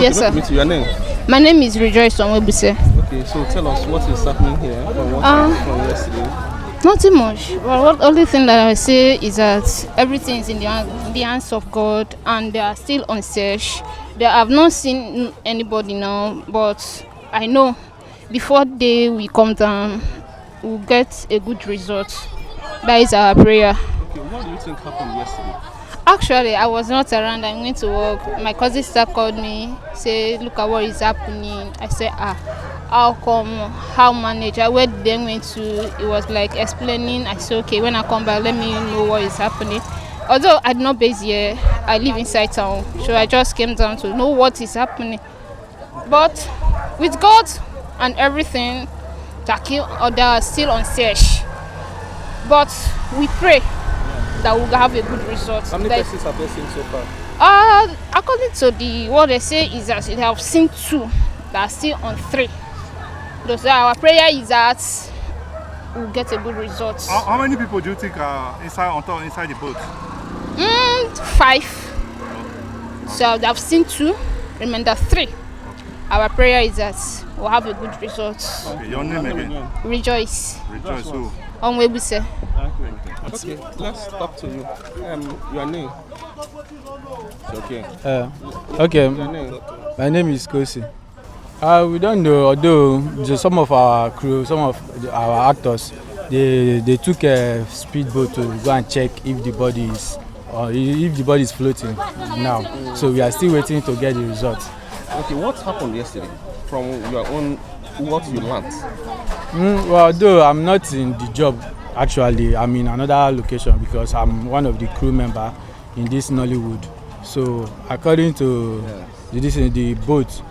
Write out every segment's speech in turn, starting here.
Yes, sir. Meet your name. My name is Rejoice Onwebuse. Okay, so tell us what is happening here from what happened from yesterday. Nothing much. Well, what only thing that I say is that everything is in the hands of God, and they are still on search. They have not seen anybody now, but I know before they will come down, we'll get a good result. That is our prayer. Okay, what do you think happened yesterday? Actually, I was not around. I went to work. My cousin sister called me, say, "Look at what is happening." I said, how come? How manage? Where did they went to? It was like explaining. I said, okay, when I come back, let me know what is happening. Although I did not base here, I live inside town, so I just came down to know what is happening. But with God and everything, they are still on search. But we pray that we'll have a good result. How many persons have they seen so far? According to what they say is that they have seen 2 that are still on 3. So our prayer is that we'll get a good result. How many people do you think are inside the boat? 5. So they have seen 2, remainder 3. Our prayer is that we'll have a good result. Okay, your name again? Rejoice. Rejoice who? Onwebuse. Okay, let's talk to you. Your name? Okay. Okay, Your name? my name is Kosi. We don't know, although some of our crew, some of our actors, they took a speedboat to go and check if the body is floating now. So we are still waiting to get the results. Okay, what happened yesterday from your own, what you learned? Well, although I'm not in the job, actually, I'm in another location because I'm one of the crew members in this Nollywood. So according to the boat,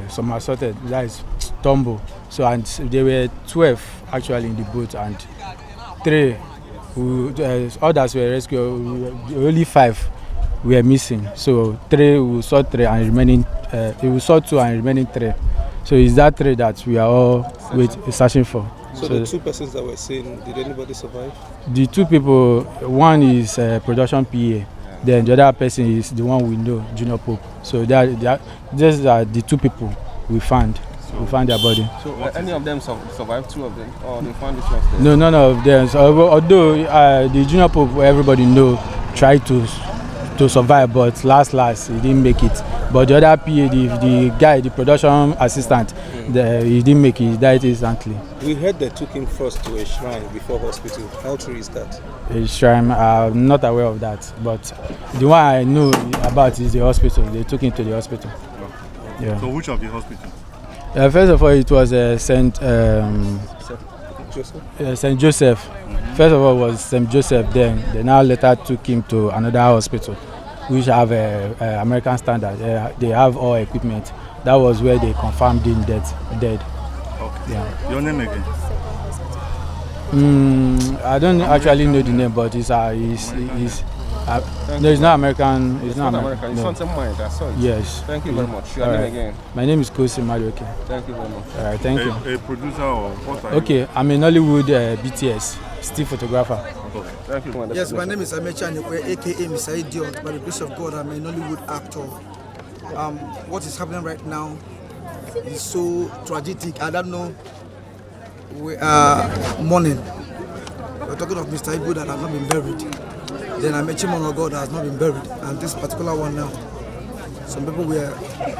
some assorted, that is tumble. So and there were 12 actually in the boat, and 3 others were rescued. Only 5 were missing. So 3 we saw 3 and remaining we saw 2 and remaining 3. So it's that 3 that we are all searching for. So the 2 persons that were seen, did anybody survive? The 2 people, one is production PA. Then the other person is the one we know, Junior Pope. So these are the 2 people we found. We found their body. So any of them survived? 2 of them, or they found this one? No, none of them. So, although the Junior Pope, everybody know, tried to survive, but last he didn't make it. But the other PA, the guy, the production assistant, he didn't make it. He died instantly. We heard they took him first to a shrine before hospital. How true is that? A shrine, I'm not aware of that. But the one I know about is the hospital. They took him to the hospital. Yeah. So which of the hospital? First of all, it was St. Joseph. First of all, it was St. Joseph. Then they now later took him to another hospital, which have American standard. They have all equipment. That was where they confirmed him dead. Okay. Yeah. Your name again? I don't actually know the name, but it's no, it's not American. It's not American. It's on some mind. I saw it. Yes. Thank you very much. Your name again? My name is Kosi Marioke. Thank you very much. All right, thank you. A producer or what are you? Okay, I'm a Nollywood BTS, still photographer. Okay. Thank you. Yes, my name is Amecha Anekwe, aka Mr. Idiot. By the grace of God, I'm a Nollywood actor. What is happening right now is so tragic. I don't know. We are mourning. We're talking of Mr. Ibu that has not been buried. Then Amechi God that has not been buried. And this particular one now, some people were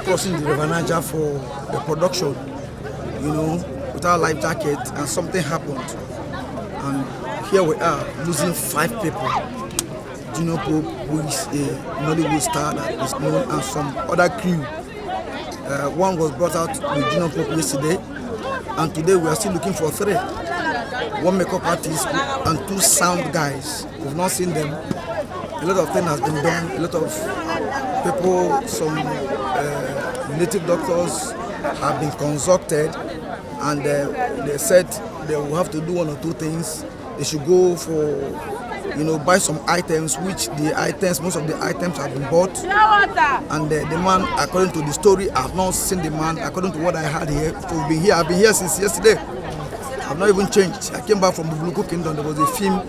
crossing the River Niger for the production, without life jacket, and something happened. And here we are losing 5 people. Junior Pope, who is a Nollywood star that is known, and some other crew. One was brought out with Junior Pope yesterday, and today we are still looking for 3. 1 makeup artist and 2 sound guys. We've not seen them. A lot of things has been done. A lot of people, some native doctors have been consulted, and they said they will have to do 1 or 2 things. They should go for, buy some items, which most of the items have been bought. And the man, according to the story, I have not seen the man. According to what I heard here, I've been here since yesterday. I've not even changed. I came back from the Ubuntu Kingdom. There was a film.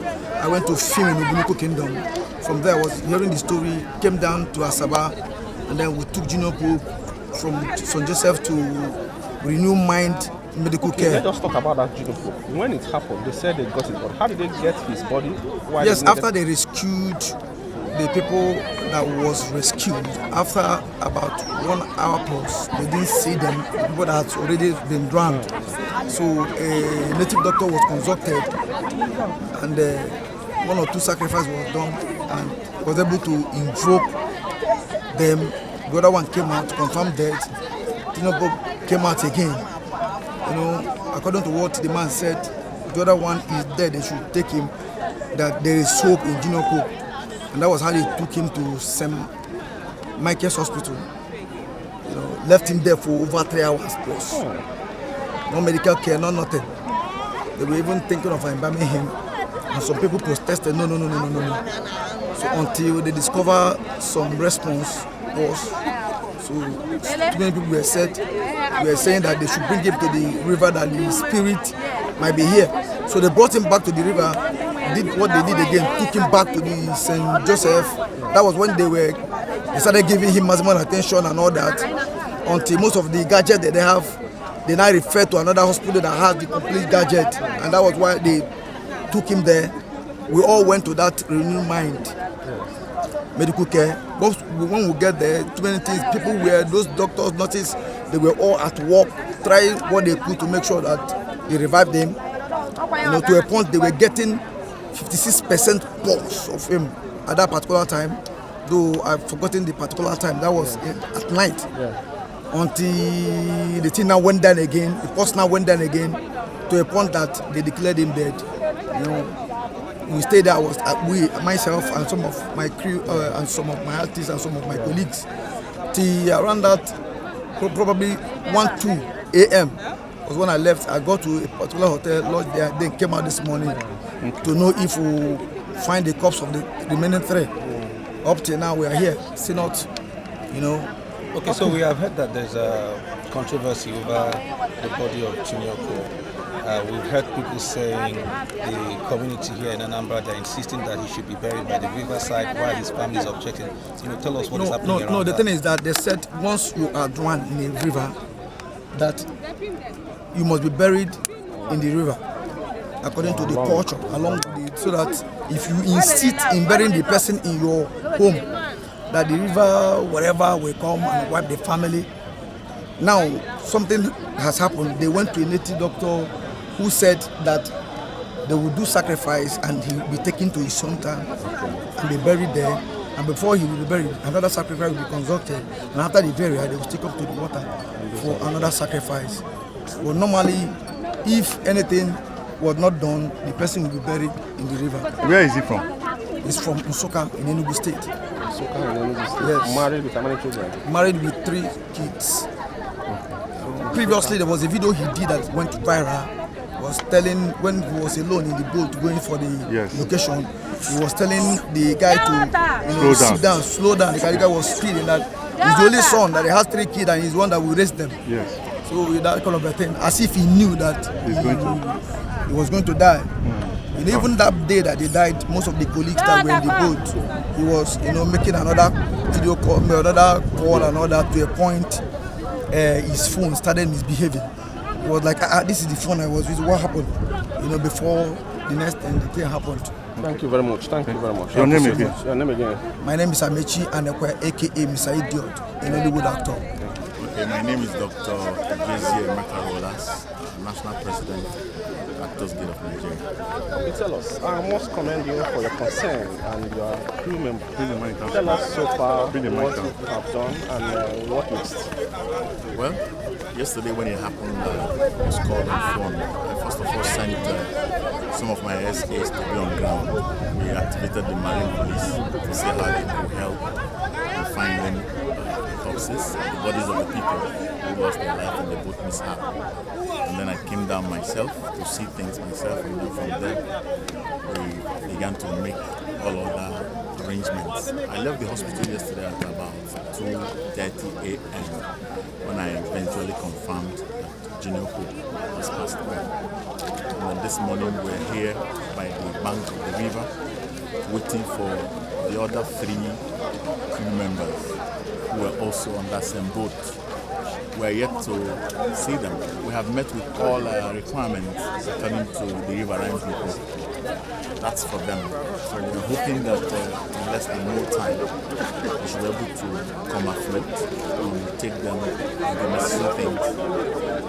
I went to film in the Ubuntu Kingdom. From there, I was hearing the story. Came down to Asaba. and then we took Junior Pope from St. Joseph to Renew Mind Medical Care. Let us talk about that Junior Pope. When it happened, they said they got it, but how did they get his body? Why yes, after they rescued the people that was rescued, after about 1 hour plus, they didn't see them, the people that had already been drowned. So a native doctor was consulted, and 1 or 2 sacrifices was done, and was able to invoke them. The other one came out, confirmed death. Junior Pope came out again. You know, according to what the man said, the other one is dead, they should take him, that there is hope in Junior Pope. And that was how they took him to St. Michael's Hospital. You know, left him there for over 3 hours plus. No medical care, no nothing. They were even thinking of embalming him. And some people protested, no. So until they discover some response was, so too many people were saying that they should bring him to the river, that the spirit might be here. So they brought him back to the river, did what they did again, took him back to the St. Joseph. That was when they started giving him maximum attention and all that, until most of the gadget that they have, they now refer to another hospital that has the complete gadget, and that was why they took him there. We all went to that Renew Mind Medical Care. But when we get there, too many things, people were, those doctors, nurses, they were all at work, trying what they could to make sure that they revived him. You know, to a point they were getting 56% pulse of him at that particular time, though I've forgotten the particular time. That was at night. Until the thing now went down again, the pulse now went down again, to a point that they declared him dead. You know, we stayed there. Myself and some of my crew and some of my artists and some of my colleagues, till around that probably 1-2 a.m. was when I left. I got to a particular hotel, lodged there, then came out this morning to know if we find the corpse of the remaining 3. Up till now, we are here, still not, you know. Okay, so we have heard that there's a controversy over the body of Junior Pope. We've heard people saying the community here in Anambra, they're insisting that he should be buried by the riverside while his family is objecting. You know, tell us what is happening around No, the that. thing is that they said once you are drowned in a river, that you must be buried in the river, according to the culture, along the, so that if you insist in burying the person in your home, that the river, whatever, will come and wipe the family. Now, something has happened. They went to a native doctor who said that they will do sacrifice and he will be taken to his hometown and be buried there. And before he will be buried, another sacrifice will be conducted. And after the burial, they will take up to the water for another sacrifice. But normally, if anything was not done, the person will be buried in the river. Where is he from? He's from Nsoka in Enugu State. Nsoka in Enugu State. Yes. Married with how many children? Married with 3 kids. Previously, there was a video he did that went viral. Was telling, when he was alone in the boat going for the location, he was telling the guy to slow down. The guy was speeding, that he's the only son, that he has 3 kids and he's the one that will raise them. Yes. So that kind of a thing, as if he knew that he was going to die. And even that day that he died, most of the colleagues that were in the boat, he was, making another video call, and all that, to a point his phone started misbehaving. It was like, this is the phone I was using. What happened? Before the next thing, the thing happened. Thank you very much. Thank you very much. Your name again? Your name again? My name is Amechi Anekwe, aka Mr. Idiot, a Nollywood actor. Okay, my name is Dr. Igezie Metarolas, National President, Actors Guild of Nigeria. Okay, tell us, I must commend you for your concern and your crew member. Tell us so far what you have done and what next. Well, yesterday when it happened, I was called on phone. I first of all sent some of my SAs to be on ground. We activated the Marine Police to see how they could help in finding the corpses, the bodies of the people who lost their life in the boat mishap. And then I came down myself to see things myself, and then from there we began to make all other arrangements. I left the hospital yesterday at about 2:30 a.m. when I eventually confirmed that Junior Pope has passed away. And then this morning we're here by the bank of the river waiting for the other 3 crew members were also on that same boat. We are yet to see them. We have met with all requirements according to the riverine people. That's for them. So we are hoping that in less than no time, we should be able to come afloat and take them and the necessary things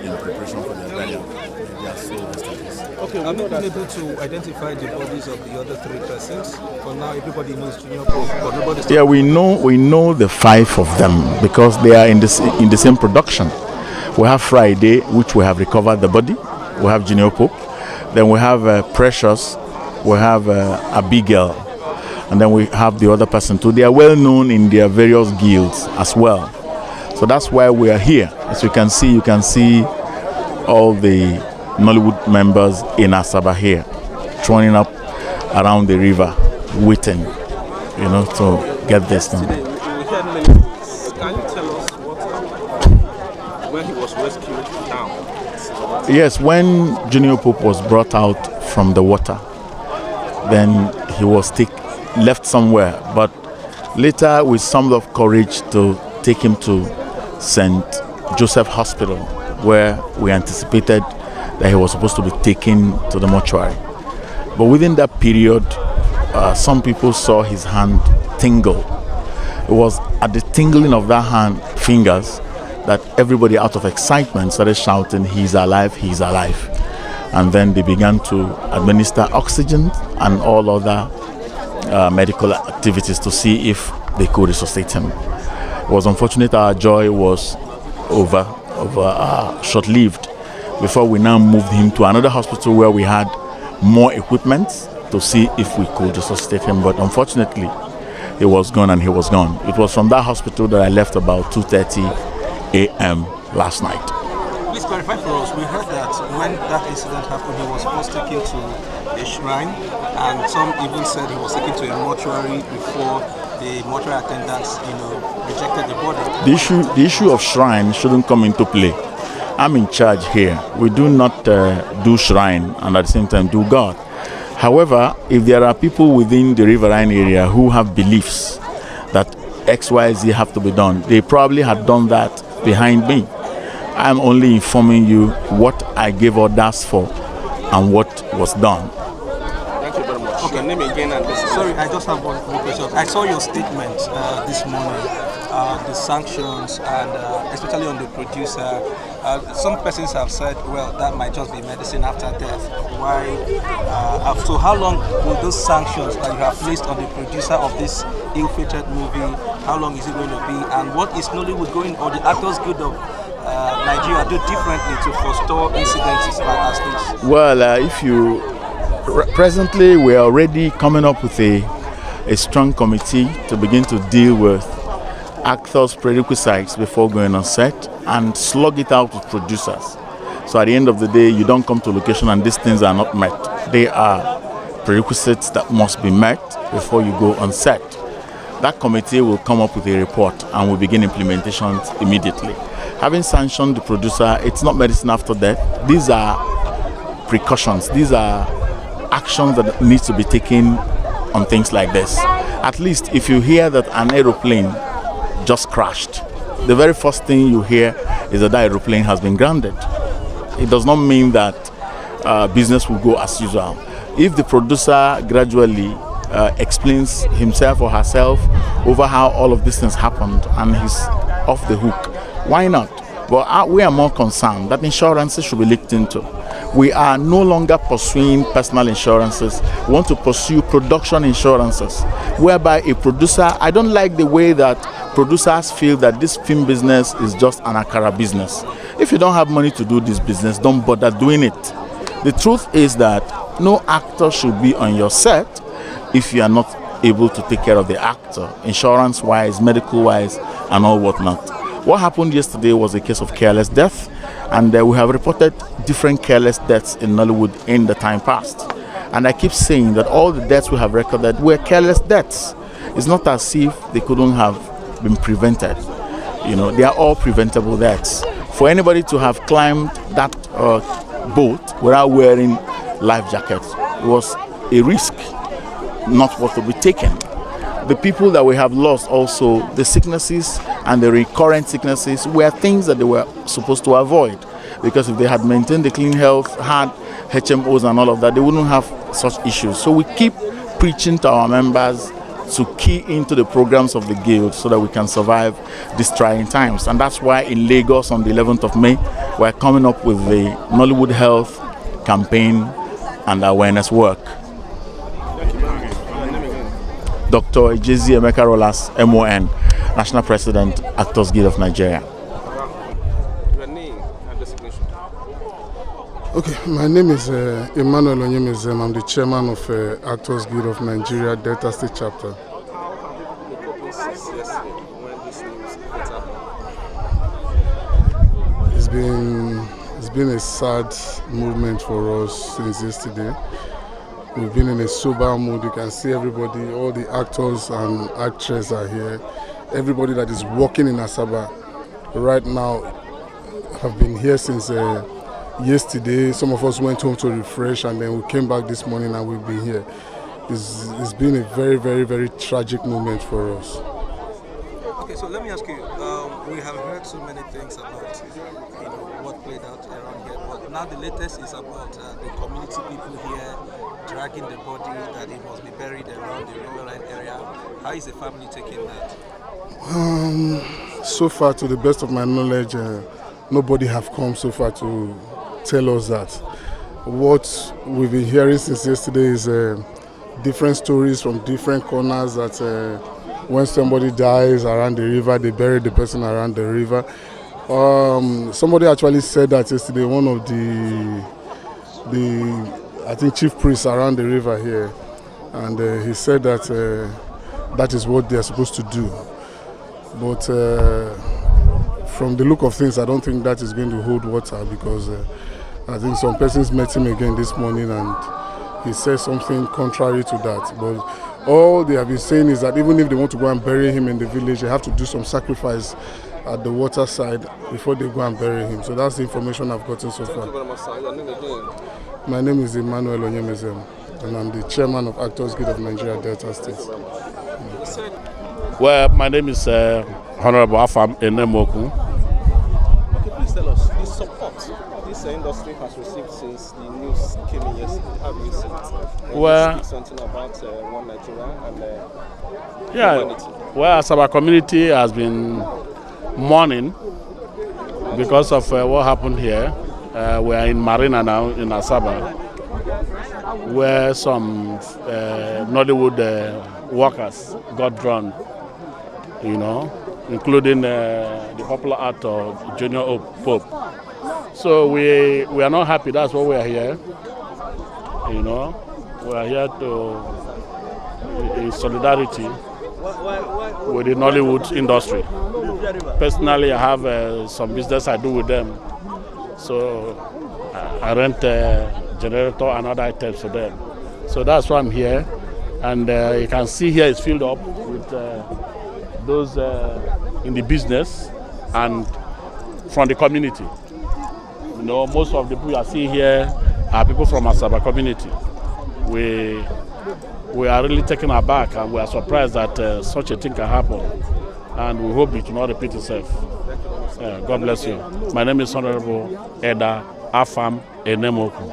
in preparation for their burial. They are so established. Okay, have you been able to identify the bodies of the other 3 persons? For now, everybody knows Junior Pope, but nobody's... Yeah, we know the 5 of them because they are in the same production. We have Friday, which we have recovered the body. We have Junior Pope. Then we have Precious. We have Abigail. And then we have the other person too. They are well known in their various guilds as well. So that's why we are here. As you can see all the Nollywood members in Asaba here, joining up around the river, waiting, to get this done. Today, we heard many things. Can you tell us what happened when he was rescued now? Yes, when Junior Pope was brought out from the water, then he was left somewhere. But later we summoned up courage to take him to St. Joseph Hospital, where we anticipated that he was supposed to be taken to the mortuary. But within that period, some people saw his hand tingle. It was at the tingling of that hand, fingers, that everybody out of excitement started shouting, "He's alive, he's alive." And then they began to administer oxygen and all other medical activities to see if they could resuscitate him. It was unfortunate our joy was short-lived before we now moved him to another hospital where we had more equipment to see if we could resuscitate him. But unfortunately, he was gone and he was gone. It was from that hospital that I left about 2:30 a.m. last night. Please clarify for us. We heard that when that incident happened, he was first taken to a shrine, and some even said he was taken to a mortuary before the mortuary attendants, rejected the body. The issue of shrine shouldn't come into play. I'm in charge here. We do not do shrine and at the same time do God. However, if there are people within the riverine area who have beliefs that XYZ have to be done, they probably had done that behind me. I'm only informing you what I gave orders for and what was done. Thank you very much. Okay, name again and this. Sorry, I just have one question. I saw your statement this morning, the sanctions, and especially on the producer. Some persons have said, well, that might just be medicine after death. Why? So how long will those sanctions that you have placed on the producer of this ill-fated movie, how long is it going to be? And what is Nollywood going, or the Actors Guild of Nigeria do differently to forestall incidents like as this? Well, presently we are already coming up with a strong committee to begin to deal with actors' prerequisites before going on set and slug it out with producers. So at the end of the day, you don't come to location and these things are not met. They are prerequisites that must be met before you go on set. That committee will come up with a report and will begin implementations immediately. Having sanctioned the producer, it's not medicine after death. These are precautions. These are actions that need to be taken on things like this. At least if you hear that an aeroplane just crashed, the very first thing you hear is that the aeroplane has been grounded. It does not mean that business will go as usual. If the producer gradually explains himself or herself over how all of these things happened and he's off the hook, why not? But we are more concerned that insurances should be looked into. We are no longer pursuing personal insurances. We want to pursue production insurances, whereby a producer, I don't like the way that producers feel that this film business is just an akara business. If you don't have money to do this business, don't bother doing it. The truth is that no actor should be on your set if you are not able to take care of the actor, insurance-wise, medical-wise, and all whatnot. What happened yesterday was a case of careless death, and we have reported different careless deaths in Nollywood in the time past. And I keep saying that all the deaths we have recorded were careless deaths. It's not as if they couldn't have been prevented. They are all preventable deaths. For anybody to have climbed that boat without wearing life jackets was a risk, not what to be taken. the people that we have lost also, the sicknesses and the recurrent sicknesses were things that they were supposed to avoid. Because if they had maintained the clean health, had HMOs and all of that, they wouldn't have such issues. So we keep preaching to our members to key into the programs of the guild so that we can survive these trying times. And that's why in Lagos on the 11th of May, we're coming up with the Nollywood Health campaign and awareness work. Dr. Ejezi Emeka Rolas, MON, National President, Actors Guild of Nigeria. Your name and designation. Okay, my name is Emmanuel Onyemezem. I'm the chairman of Actors Guild of Nigeria, Delta State Chapter. The couple since yesterday when this news happened. It's been a sad movement for us since yesterday. We've been in a sober mood. You can see everybody, all the actors and actresses are here. Everybody that is working in Asaba right now have been here since yesterday. Some of us went home to refresh and then we came back this morning and we've been here. It's been a very, very, very tragic moment for us. Okay, so let me ask you, we have heard so many things about what played out around here, but now the latest is about the community people here dragging the body that it must be buried around the Riverline area. How is the family taking that? So far, to the best of my knowledge, nobody have come so far to tell us that. What we've been hearing since yesterday is different stories from different corners that when somebody dies around the river, they bury the person around the river. Somebody actually said that yesterday, one of the I think chief priests around the river here, and he said that that is what they are supposed to do. But from the look of things, I don't think that is going to hold water, because I think some persons met him again this morning and he said something contrary to that. But all they have been saying is that even if they want to go and bury him in the village, they have to do some sacrifice at the water side before they go and bury him. So that's the information I've gotten so far. Thank you very much, sir. Your name again? My name is Emmanuel Onyemezem, and I'm the chairman of Actors Guild of Nigeria, Delta State. Well, my name is Honorable Afam Enemoku. Okay, please tell us the support this industry has received since the news came in yesterday. How do you see it? Well, speak something about One Nigeria and humanity. Well, Asaba community has been mourning because of what happened here. We are in Marina now in Asaba, where some Nollywood workers got drowned, including the popular actor Junior Pope. So we are not happy. That's why we are here. We are here in solidarity with the Nollywood industry. Personally, I have some business I do with them. So I rent a generator and other items for them. So that's why I'm here. And you can see here it's filled up with those in the business and from the community. Most of the people you are seeing here are people from Asaba community. We are really taken aback and we are surprised that such a thing can happen. And we hope it will not repeat itself. God bless you. My name is Honorable Eda Afam Enemoku.